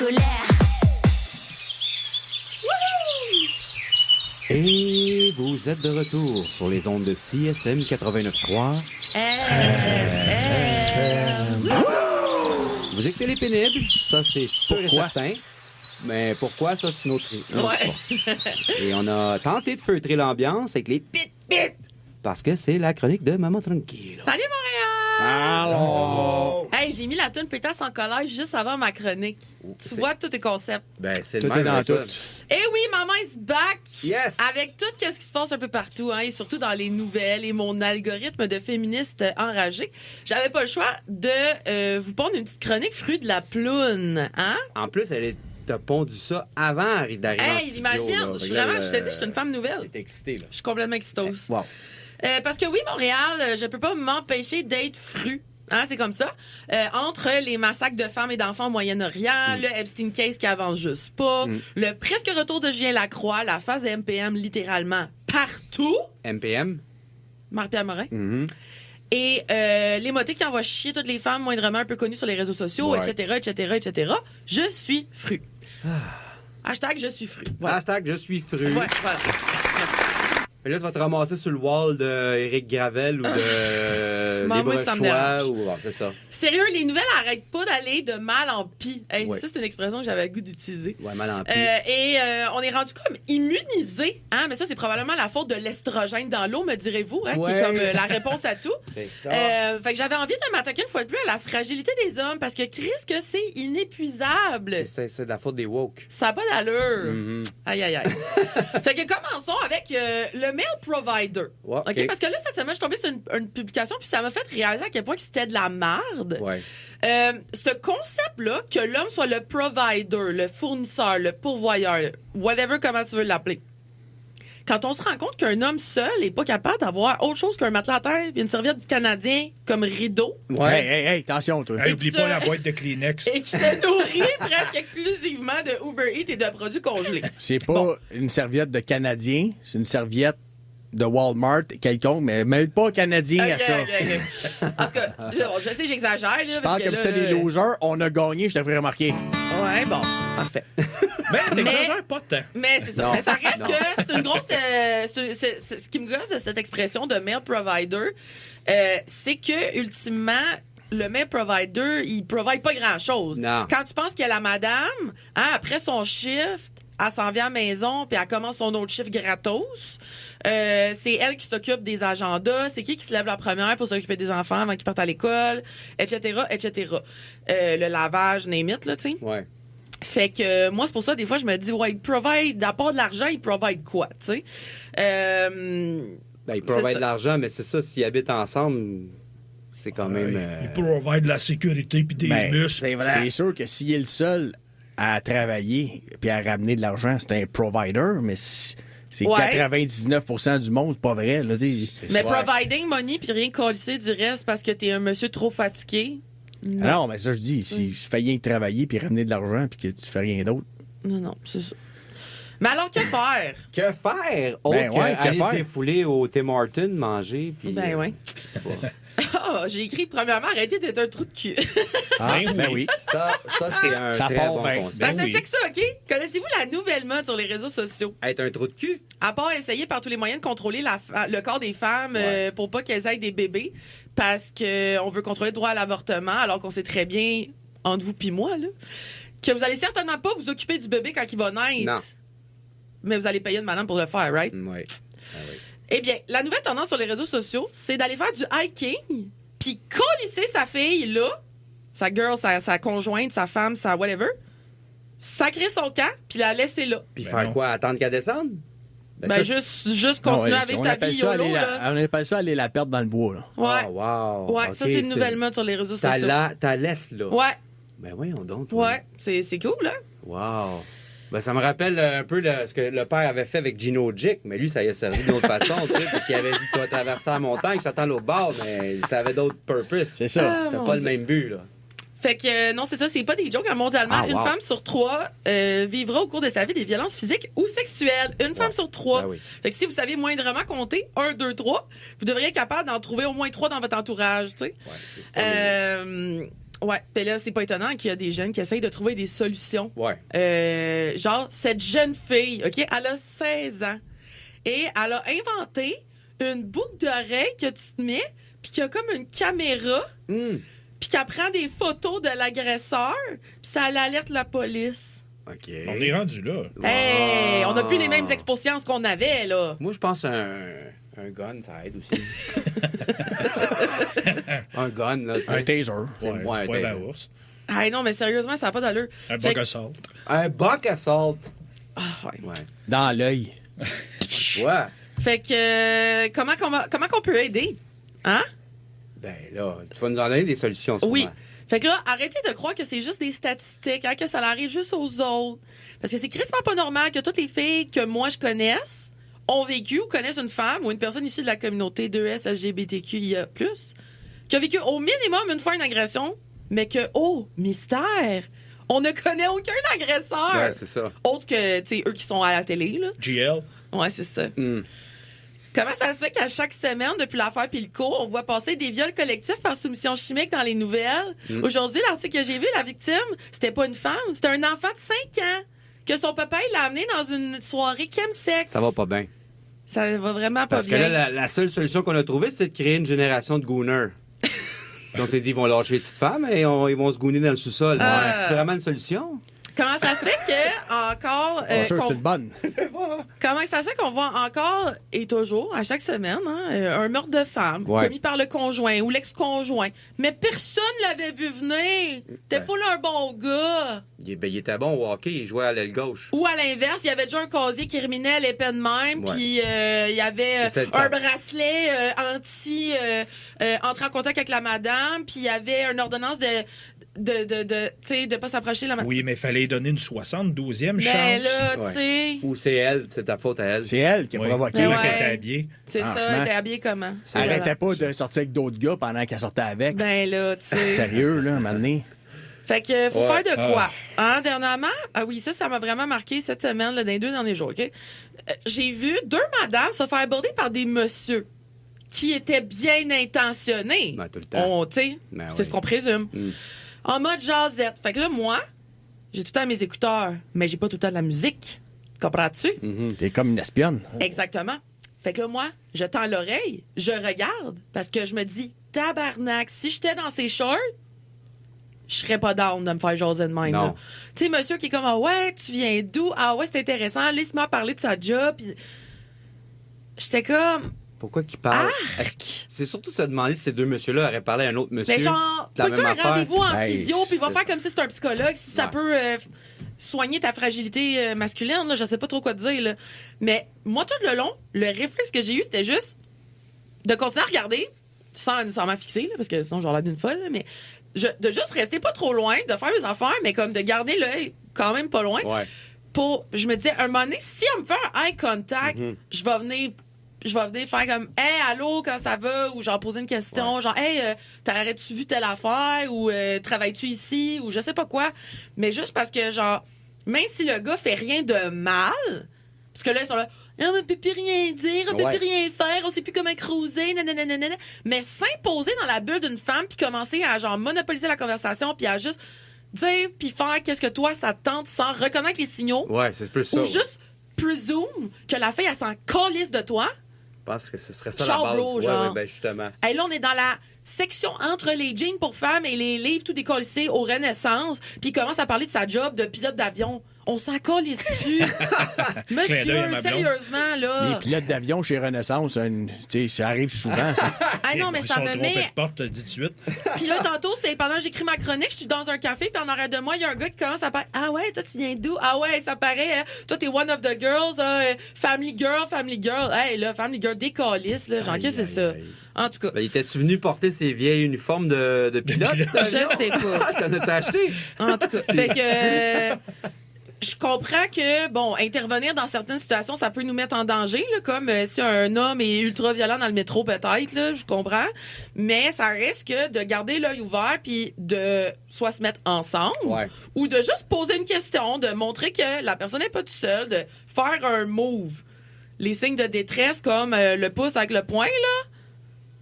colère. Et vous êtes de retour sur les ondes de CSM 89.3. Vous écoutez les pénibles, ça c'est sûr et certain. Mais pourquoi, ça c'est notre histoire. Et on a tenté de feutrer l'ambiance avec les pit-pit, parce que c'est la chronique de Maman Tranquille. Salut Montréal! Allô! Hey, j'ai mis la toune Pétasse en colère juste avant ma chronique. Tu vois tous tes concepts. Ben, c'est Tout le même est dans avec tout. ça. Eh oui, maman is back! Yes! Avec tout ce qui se passe un peu partout, hein, et surtout dans les nouvelles et mon algorithme de féministe enragé, j'avais pas le choix de vous pondre une petite chronique fruit de la ploune. Hein? En plus, t'as pondu ça avant d'arriver en Hey, studio, imagine! là. Je suis Fait que là, vraiment, je te dis, je suis une femme nouvelle. T'es excitée, là. Je suis complètement exitose. Wow. Parce que oui, Montréal, je peux pas m'empêcher d'être fru. Hein, c'est comme ça. Entre les massacres de femmes et d'enfants au Moyen-Orient, le Epstein Case qui avance juste pas, le presque retour de Julien Lacroix, la phase de MPM littéralement partout. MPM? Marie-Pierre Morin. Et les motés qui envoient chier toutes les femmes moindrement un peu connues sur les réseaux sociaux, Ouais. etc. Je suis fru. Hashtag je suis fru. Voilà. Hashtag je suis fru. Ouais, voilà. Merci. Et là, tu vas te ramasser sur le wall d'Éric Gravel ou de Moi, Libre ça me Choix, dérange. ou c'est ça. Sérieux, les nouvelles arrêtent pas d'aller de mal en pis. Hey, Ouais. Ça, c'est une expression que j'avais le goût d'utiliser. Ouais, mal en pis. On est rendu comme immunisé, hein, mais ça c'est probablement la faute de l'estrogène dans l'eau, me direz-vous, hein, qui Ouais. est comme la réponse à tout. C'est ça. Fait que j'avais envie de m'attaquer une fois de plus à la fragilité des hommes parce que Chris, que c'est inépuisable. C'est de la faute des woke. Ça n'a pas d'allure. Mhm. Aïe, aïe, aïe. Fait que commençons avec le mail provider. Ouais, OK? OK. Parce que là, cette semaine, je suis tombée sur une publication puis ça m'a fait réaliser à quel point que c'était de la merde. Ouais. Ce concept-là, que l'homme soit le provider, le fournisseur, le pourvoyeur, whatever, comment tu veux l'appeler. Quand on se rend compte qu'un homme seul est pas capable d'avoir autre chose qu'un matelas à terre et une serviette du Canadien comme rideau Ouais. Hey, attention, toi. Et Oublie que pas ça- la boîte de Kleenex. et qui se nourrit presque exclusivement de Uber Eats et de produits congelés. C'est pas Bon. une serviette de Canadien, c'est une serviette de Walmart quelconque, mais mêle pas Canadien à ça. OK. En tout cas, je sais, j'exagère. Là, Je parce parle que comme là, ça des losers, on a gagné, je te ferai remarquer. Ouais, bon, parfait. Mais t'exagères pas tant. Mais c'est ça. Non. Mais ça reste que c'est une grosse. C'est ce qui me gosse de cette expression de mail provider, c'est que ultimement, le mail provider, il provide pas grand-chose. Non. Quand tu penses qu'il y a la madame, hein, après son shift, elle s'en vient à la maison puis elle commence son autre shift gratos. C'est elle qui s'occupe des agendas. C'est qui se lève la première pour s'occuper des enfants avant qu'ils partent à l'école, etc., etc. Le lavage, name it, là, tu sais. Ouais. Fait que moi, c'est pour ça, des fois, je me dis, ouais, il provide, à part de l'argent, il provide quoi, tu sais? Ben, ils C'est provident ça. de l'argent, mais c'est ça, s'ils habitent ensemble, c'est quand même. Il provide de la sécurité puis des Ben, muscles. c'est sûr que s'il est le seul à travailler puis à ramener de l'argent, c'est un provider, mais c'est Ouais. 99% du monde, c'est pas vrai. Là, Mais providing money puis rien colisser du reste parce que t'es un monsieur trop fatigué. Ah non, mais ça, je dis, si tu fais rien que travailler puis ramener de l'argent puis que tu fais rien d'autre. Non, c'est ça. Mais alors, que faire? Que faire? Autre Ben ouais, que que aller faire? se défouler au Tim Hortons, manger, puis... Ben ouais. Ah, j'ai écrit, premièrement, arrêtez d'être un trou de cul. Ah, Ben ben oui. oui. Ça c'est un Ça très part bon bien. concept. Parce que oui. check ça, OK? Connaissez-vous la nouvelle mode sur les réseaux sociaux? Être un trou de cul? À part essayer par tous les moyens de contrôler le corps des femmes Ouais. pour pas qu'elles aient des bébés, parce qu'on veut contrôler le droit à l'avortement, alors qu'on sait très bien, entre vous puis moi, là, que vous allez certainement pas vous occuper du bébé quand il va naître. Non. Mais vous allez payer une madame pour le faire, right? Oui. Eh bien, la nouvelle tendance sur les réseaux sociaux, c'est d'aller faire du hiking, puis colisser sa fille, là, sa girl, sa conjointe, sa femme, sa whatever, sacrer son camp, puis la laisser là. Puis Ben faire non. quoi? Attendre qu'elle descende? Ben, juste continuer Non, à vivre ta vie YOLO, là. on appelle ça aller la perdre dans le bois. Là. Ouais. Ah, wow. Ouais, OK, ça, c'est une nouvelle mode sur les réseaux T'as sociaux. t'as laisse, là. Ouais, Ben voyons donc. toi. ouais, c'est cool, hein? Wow. Ben, ça me rappelle un peu ce que le père avait fait avec Gino Jick, mais lui, ça y a servi d'une autre façon, tu sais, parce qu'il avait dit tu vas traverser la montagne, je t'attends à l'autre bord, mais ça avait d'autres purposes. C'est ça. Ah, C'est mon pas le Dieu. même but, là. Fait que non, c'est ça, c'est pas des jokes. Hein, mondialement, Ah, une wow. femme sur 3 vivra au cours de sa vie des violences physiques ou sexuelles. Une femme sur 3. Ben oui. Fait que si vous savez moindrement compter 1, 2, 3, vous devriez être capable d'en trouver au moins 3 dans votre entourage, tu sais. Ouais, c'est ça. Ouais, puis là, c'est pas étonnant qu'il y a des jeunes qui essayent de trouver des solutions. Ouais. Genre, cette jeune fille, OK, elle a 16 ans et elle a inventé une boucle d'oreille que tu te mets puis qui a comme une caméra puis qu'elle prend des photos de l'agresseur puis ça l'alerte la police. OK. On est rendu là. Hey, on n'a plus les mêmes expositions qu'on avait, là. Moi, je pense un gun, ça aide aussi. Un gun, là. tu sais. Un taser. C'est Ouais, moins du un poil à taser. ours. Hey, non, mais sérieusement, ça n'a pas d'allure. Un Fait bug que- assault. Un buck assault. Ah, ouais. Ouais. Dans l'œil. Ouais. Fait que, comment qu'on peut aider? Hein? Ben là, tu vas nous en donner des solutions. Oui. sûrement. Fait que là, arrêtez de croire que c'est juste des statistiques, hein, que ça arrive juste aux autres. Parce que c'est crissement pas normal que toutes les filles que moi je connaisse ont vécu ou connaissent une femme ou une personne issue de la communauté 2S LGBTQIA+, qui a vécu au minimum une fois une agression, mais que, oh, mystère, on ne connaît aucun agresseur. Ouais, c'est ça. Autre que, tu sais, eux qui sont à la télé, là. GL. Ouais, c'est ça. Comment ça se fait qu'à chaque semaine, depuis l'affaire Pilco, on voit passer des viols collectifs par soumission chimique dans les nouvelles? Aujourd'hui, l'article que j'ai vu, la victime, c'était pas une femme, c'était un enfant de 5 ans que son papa il l'a amené dans une soirée chemsex. Ça va pas bien. Ça va vraiment pas Parce que bien. là, la seule solution qu'on a trouvée, c'est de créer une génération de gooners. Donc, on s'est dit, ils vont lâcher les petites femmes et ils vont se gooner dans le sous-sol. C'est vraiment une solution? Comment ça se fait que encore Sûr, qu'on- c'est une bonne. comment ça se fait qu'on voit encore et toujours à chaque semaine un meurtre de femme Ouais. commis par le conjoint ou l'ex-conjoint, mais personne l'avait vu venir. T'es full un bon gars. Il était bon au hockey, il jouait à l'aile gauche. Ou à l'inverse, il y avait déjà un casier criminel épais de même, Ouais. puis il y avait C'était un le cas. bracelet entrer en contact avec la madame, puis il y avait une ordonnance tu sais, de pas s'approcher de la madame. Oui, mais il fallait donner une 72e chance. Mais là, tu Ouais. sais, Ou c'est elle, c'est ta faute à elle. C'est elle qui a Oui. provoqué. Mais Comment ouais. qu'elle était habillée. c'est ça, Franchement. t'es habillé comment? Elle arrêtait pas de sortir avec d'autres gars pendant qu'elle sortait avec. Ben là, tu sais. Sérieux, là, un moment donné. Fait que faut Ouais. faire de quoi? Hein, dernièrement, ah oui, ça m'a vraiment marqué cette semaine, là, dans les 2 derniers jours, OK? J'ai vu 2 madames se faire aborder par des messieurs qui étaient bien intentionnés. Ben, tout le temps. Tu sais, Ben c'est oui. ce qu'on présume. En mode jasette. Fait que là, moi, j'ai tout le temps mes écouteurs, mais j'ai pas tout le temps de la musique. Comprends-tu? T'es comme une espionne. Exactement. Fait que là, moi, je tends l'oreille, je regarde, parce que je me dis, tabarnak, si j'étais dans ces shorts, je serais pas down de me faire jaser de même. Non. là. Tu sais, monsieur qui est comme, ah ouais, tu viens d'où? Ah ouais, c'est intéressant. Laisse-moi parler de sa job. Puis j'étais comme, Pourquoi qu'il parle? arc! C'est surtout se demander si ces deux messieurs-là auraient parlé à un autre monsieur. Mais genre, de la pas même un affaire. rendez-vous en Hey, physio, puis il va faire comme si c'était un psychologue, si ça Ouais. peut soigner ta fragilité masculine, là, je sais pas trop quoi te dire. Là. Mais moi, tout le long, le réflexe que j'ai eu, c'était juste de continuer à regarder, sans nécessairement fixer, là, parce que sinon, j'aurais l'air d'une folle, là, mais de juste rester pas trop loin, de faire mes affaires, mais comme de garder l'œil quand même pas loin. Ouais. Je me disais, un moment donné, si elle me fait un eye contact, je vais venir faire comme hey, allô, quand ça va? Ou genre poser une question, genre hey, t'aurais-tu vu telle affaire? Ou travailles-tu ici? Ou je sais pas quoi. Mais juste parce que, genre, même si le gars fait rien de mal, parce que là, ils sont là, non, on peut plus rien dire, on peut Ouais. plus rien faire, on sait plus comment cruiser, nanana. Mais s'imposer dans la bulle d'une femme, puis commencer à, genre, monopoliser la conversation, puis à juste dire, puis faire qu'est-ce que toi, ça te tente sans reconnaître les signaux. Ouais, c'est plus ça. Ou ouais. juste presume que la fille, elle s'en calisse de toi. Je pense que ce serait ça Ciao, la base. bro, Ouais, genre. ouais, ben justement. Hey, là, on est dans la section entre les jeans pour femmes et les livres tout décollissés au Renaissance. Puis il commence à parler de sa job de pilote d'avion. On s'en calisse-tu? Clin d'œil à Monsieur, ma blonde. sérieusement, Les là. pilotes d'avion chez Renaissance, ça arrive souvent, ça. Ah non, mais Ils ça sont me trompés met... de porte, le 18. Puis là, tantôt, c'est pendant que j'écris ma chronique, je suis dans un café, puis en arrière de moi, il y a un gars qui commence à parler. Ah ouais, toi, tu viens d'où? Ah ouais, ça paraît, hein? Toi, t'es one of the girls, family girl. Hey, là, family girl, décalisse, là. Genre, qu'est-ce que c'est ça? aïe. En tout cas, Ben, étais-tu venu porter ses vieilles uniformes de pilote? je sais pas. T'en as-tu acheté? En tout cas, fait que je comprends que bon, intervenir dans certaines situations, ça peut nous mettre en danger, là, comme si un homme est ultra violent dans le métro, peut-être, là, je comprends. Mais ça reste que de garder l'œil ouvert puis de soit se mettre ensemble Ouais. ou de juste poser une question, de montrer que la personne n'est pas toute seule, de faire un move. Les signes de détresse comme le pouce avec le poing, là,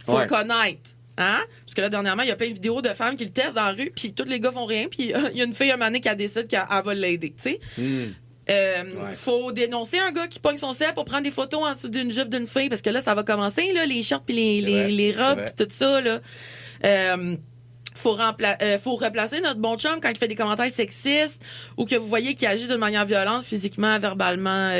faut Ouais. le connaître. Hein? Parce que là, dernièrement, il y a plein de vidéos de femmes qui le testent dans la rue, puis tous les gars font rien, puis il y a une fille, un moment donné, qui décide qu'elle va l'aider, tu sais. Faut dénoncer un gars qui pogne son cell pour prendre des photos en dessous d'une jupe d'une fille, parce que là, ça va commencer, là, les shorts puis les robes puis tout ça, là. Faut replacer notre bon chum quand il fait des commentaires sexistes ou que vous voyez qu'il agit d'une manière violente, physiquement, verbalement,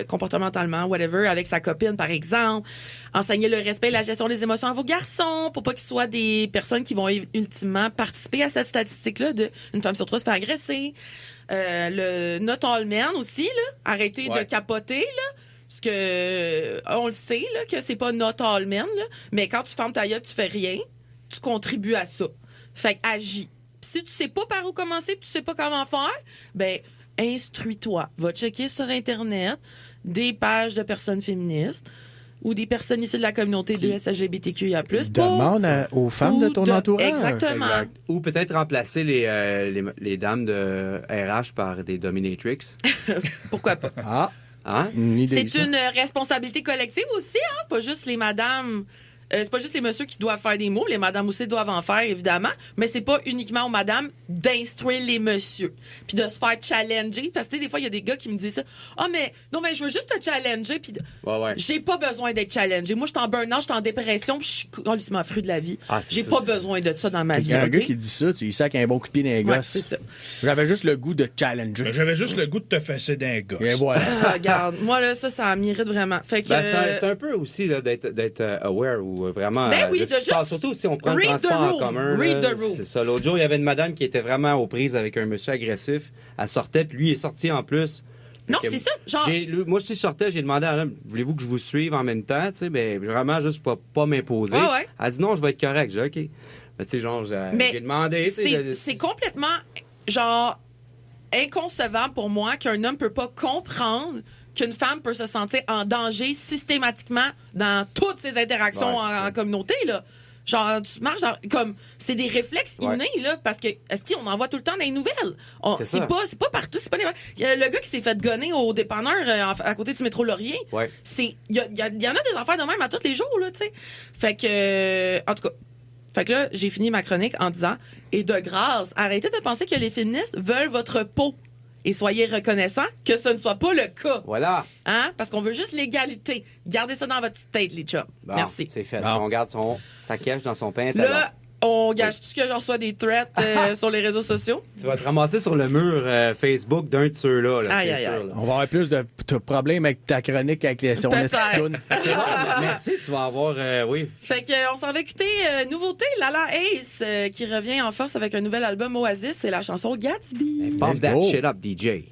comportementalement, whatever, avec sa copine, par exemple. Enseigner le respect et la gestion des émotions à vos garçons pour pas qu'ils soient des personnes qui vont ultimement participer à cette statistique-là de une femme sur trois se fait agresser. Le not all men aussi, là. Arrêtez de capoter, là. Parce que on le sait, là, que c'est pas not all men, là. Mais quand tu fermes ta gueule, tu fais rien, tu contribues à ça. Fait que agis. Puis si tu sais pas par où commencer, puis tu sais pas comment faire, ben instruis-toi. Va checker sur Internet des pages de personnes féministes ou des personnes issues de la communauté de LGBTQIA+. Demande aux femmes de ton entourage. Exactement. Exact. Ou peut-être remplacer les dames de RH par des dominatrix. Pourquoi pas? Ah, Hein? une idée, C'est ça. une responsabilité collective aussi, hein? C'est pas juste les madames. C'est pas juste les messieurs qui doivent faire des mots, les madames aussi doivent en faire, évidemment, mais c'est pas uniquement aux madames d'instruire les messieurs, puis de se faire challenger, parce que tu sais, des fois, il y a des gars qui me disent ça, « Ah, mais non, mais je veux juste te challenger, puis j'ai pas besoin d'être challengé. Moi, je suis en burn-out, je suis en dépression, puis je suis complètement fru de la vie. J'ai pas besoin de ça dans ma vie. » Il y a un gars qui dit ça, tu lui sacs un bon coup de pied dans les Ouais, gosses. c'est ça. J'avais juste le goût de challenger. J'avais juste le goût de te fesser d'un gosse. Et voilà. Ah, regarde, moi, là, ça m'irrite vraiment. Fait que... C'est un peu aussi là, d'être aware ou vraiment. Ben oui, de ce qui se passe. Surtout si on prend le read the transport en room. commun. Read là, the room. c'est ça. L'autre jour, il y avait une madame qui était vraiment aux prises avec un monsieur agressif. Elle sortait, puis lui est sorti en plus. Non, Fait que c'est ça. Genre, moi, si je sortais, j'ai demandé à la dame, voulez-vous que je vous suive en même temps? Tu sais, ben, vraiment, juste pour pas m'imposer. Ouais. Elle a dit non, je vais être correct. J'ai dit OK. Ben, tu sais, genre, j'ai demandé. tu sais, c'est complètement, genre, inconcevable pour moi qu'un homme peut pas comprendre qu'une femme peut se sentir en danger systématiquement dans toutes ses interactions en communauté, là. Genre, tu marches comme... C'est des réflexes innés, là, parce que, on en voit tout le temps dans les nouvelles. C'est pas partout, c'est pas le gars qui s'est fait gonner au dépanneur à côté du métro Laurier, il y en a des affaires de même à tous les jours, là, tu sais. Fait que, en tout cas... Fait que là, j'ai fini ma chronique en disant, et de grâce, arrêtez de penser que les féministes veulent votre peau. Et soyez reconnaissants que ce ne soit pas le cas. Voilà. Hein? Parce qu'on veut juste l'égalité. Gardez ça dans votre petite tête, les chums. Bon, merci. C'est fait. Bon. On garde sa cache dans son pantalon. Là, on gâche-tu que je reçois des threats sur les réseaux sociaux? Tu vas te ramasser sur le mur Facebook d'un de ceux-là. Là, Aïe, c'est aïe, sûr, aïe. là. On va avoir plus de problèmes avec ta chronique avec les sur Peut-être. C'est bon, merci, tu vas avoir... oui. Fait que on s'en va écouter nouveauté, Lala Ace, qui revient en force avec un nouvel album Oasis, c'est la chanson Gatsby. Pump Let's that go. shit up, DJ.